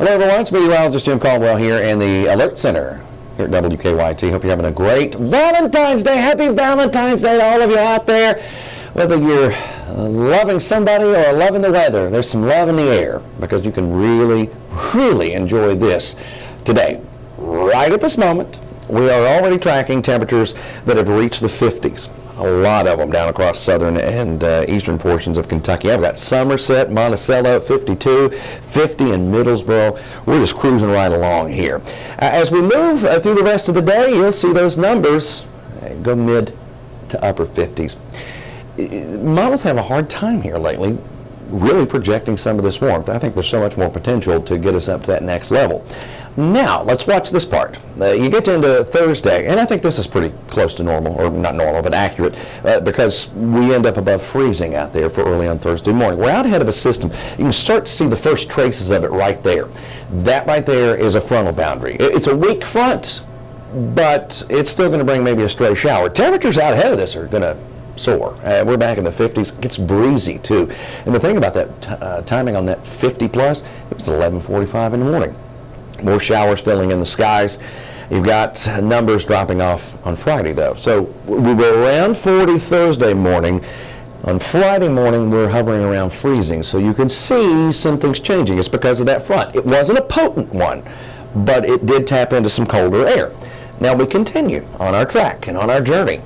Hello everyone, it's Meteorologist Jim Caldwell here in the Alert Center here at WKYT. Hope you're having a great Valentine's Day. Happy Valentine's Day to all of you out there. Whether you're loving somebody or loving the weather, there's some love in the air because you can really enjoy this today. Right at this moment, we are already tracking temperatures that have reached the 50s. A lot of them down across southern and eastern portions of Kentucky. I've got Somerset, Monticello at 52, 50 in Middlesboro. We're just cruising right along here. As we move through the rest of the day, you'll see those numbers go mid to upper 50s. Models have a hard time here lately really projecting some of this warmth. I think there's so much more potential to get us up to that next level. Now, let's watch this part. You get into Thursday, and I think this is pretty close to normal, or not normal, but accurate, because we end up above freezing out there for early on Thursday morning. We're out ahead of a system. You can start to see the first traces of it right there. That right there is a frontal boundary. It's a weak front, but it's still going to bring maybe a stray shower. Temperatures out ahead of this are going to soar. We're back in the 50s. It gets breezy, too. And the thing about that timing on that 50 plus, it was 11:45 in the morning. More showers filling in the skies. You've got numbers dropping off on Friday, though. So we were around 40 Thursday morning. On Friday morning, we're hovering around freezing. So you can see some things changing. It's because of that front. It wasn't a potent one, but it did tap into some colder air. Now we continue on our track and on our journey.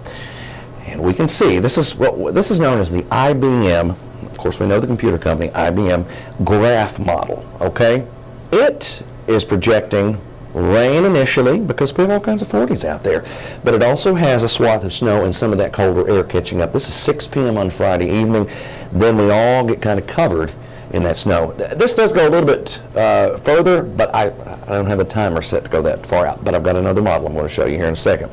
And we can see, this is known as the IBM, of course we know the computer company, IBM graph model, okay? It is projecting rain initially because we have all kinds of 40s out there, but it also has a swath of snow and some of that colder air catching up. This is 6 p.m. on Friday evening. Then we all get kind of covered in that snow. This does go a little bit further, but I don't have the timer set to go that far out, but I've got another model I'm going to show you here in a second.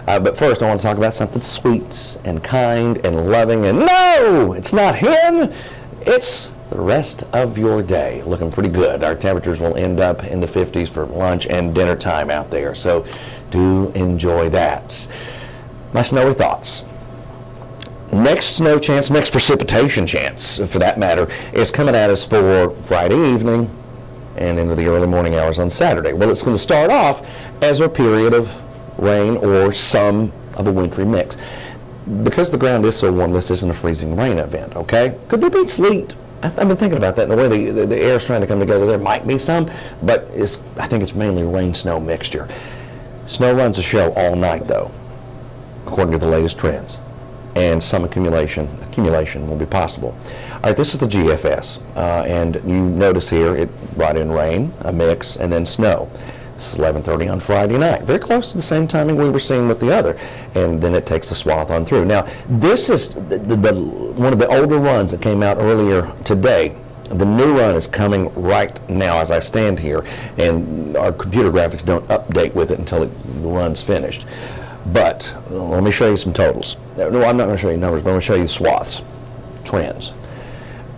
But first, I want to talk about something sweet and kind and loving. And no, it's not him. It's the rest of your day. Looking pretty good. Our temperatures will end up in the 50s for lunch and dinner time out there. So do enjoy that. My snowy thoughts. Next snow chance, next precipitation chance, for that matter, is coming at us for Friday evening and into the early morning hours on Saturday. Well, it's going to start off as a period of rain or some of a wintry mix. Because the ground is so warm, this isn't a freezing rain event, okay? Could there be sleet? I've been thinking about that, and the way the air is trying to come together, there might be some, but I think it's mainly a rain-snow mixture. Snow runs the show all night, though, according to the latest trends, and some accumulation will be possible. All right, this is the GFS, and you notice here it brought in rain, a mix, and then snow. This is 11:30 on Friday night. Very close to the same timing we were seeing with the other. And then it takes the swath on through. Now, this is one of the older runs that came out earlier today. The new run is coming right now as I stand here, and our computer graphics don't update with it until the run's finished. But let me show you some totals. No, I'm not going to show you numbers, but I'm going to show you the swaths, trends.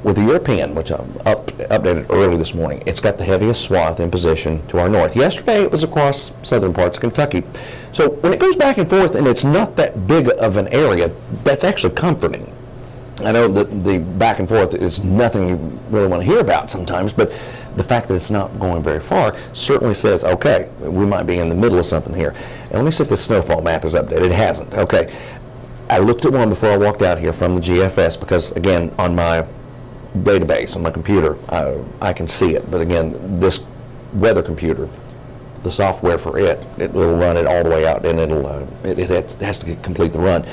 With the European, which I updated early this morning, it's got the heaviest swath in position to our north. Yesterday, it was across southern parts of Kentucky. So when it goes back and forth and it's not that big of an area, that's actually comforting. I know that the back and forth is nothing you really want to hear about sometimes, but the fact that it's not going very far certainly says, okay, we might be in the middle of something here. And let me see if the snowfall map is updated. It hasn't. Okay. I looked at one before I walked out here from the GFS because, again, on my database on my computer, I can see it. But again, this weather computer, the software for it will run it all the way out, and it has to complete the run.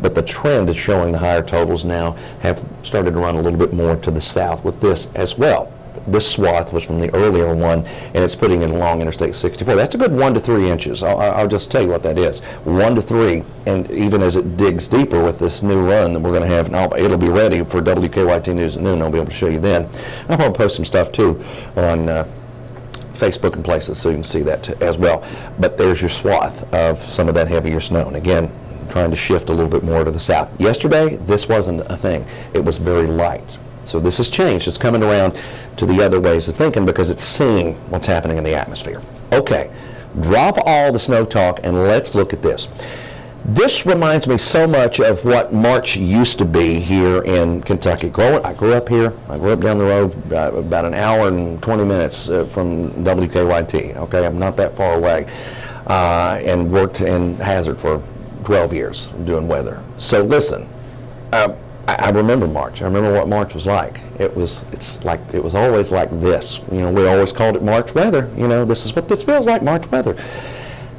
But the trend is showing the higher totals now have started to run a little bit more to the south with this as well. This swath was from the earlier one, and it's putting in along Interstate 64. That's a good 1 to 3 inches. I'll just tell you what that is. 1 to 3, and even as it digs deeper with this new run that we're going to have, it'll be ready for WKYT News at noon. I'll be able to show you then. I'll probably post some stuff, too, on Facebook and places, so you can see that as well. But there's your swath of some of that heavier snow. And again, trying to shift a little bit more to the south. Yesterday, this wasn't a thing. It was very light. So this has changed. It's coming around to the other ways of thinking because it's seeing what's happening in the atmosphere. Okay, drop all the snow talk and let's look at this. This reminds me so much of what March used to be here in Kentucky. I grew up here. I grew up down the road about an hour and 20 minutes from WKYT. Okay, I'm not that far away, and worked in Hazard for 12 years doing weather. So listen, I remember March. I remember what March was like. It was always like this. You know, we always called it March weather. You know, this is what this feels like, March weather.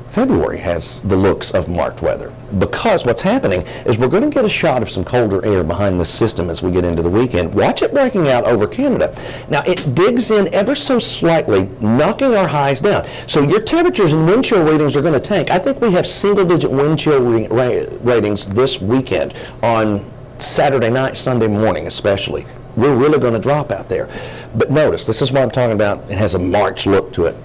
February has the looks of March weather, because what's happening is we're going to get a shot of some colder air behind this system as we get into the weekend. Watch it breaking out over Canada. Now, it digs in ever so slightly, knocking our highs down. So your temperatures and wind chill readings are going to tank. I think we have single-digit wind chill ratings this weekend on Saturday night, Sunday morning especially. We're really going to drop out there. But notice, this is what I'm talking about. It has a March look to it.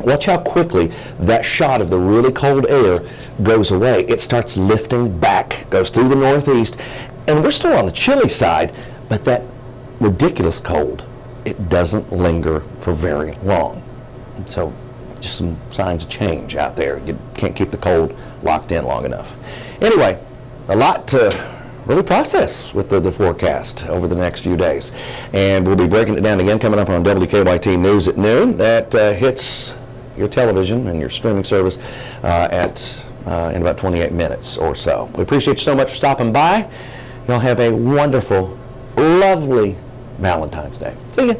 Watch how quickly that shot of the really cold air goes away. It starts lifting back, goes through the northeast, and we're still on the chilly side, but that ridiculous cold, it doesn't linger for very long. So just some signs of change out there. You can't keep the cold locked in long enough. Anyway, a lot to really process with the forecast over the next few days. And we'll be breaking it down again coming up on WKYT News at noon. That hits your television and your streaming service in about 28 minutes or so. We appreciate you so much for stopping by. Y'all have a wonderful, lovely Valentine's Day. See ya.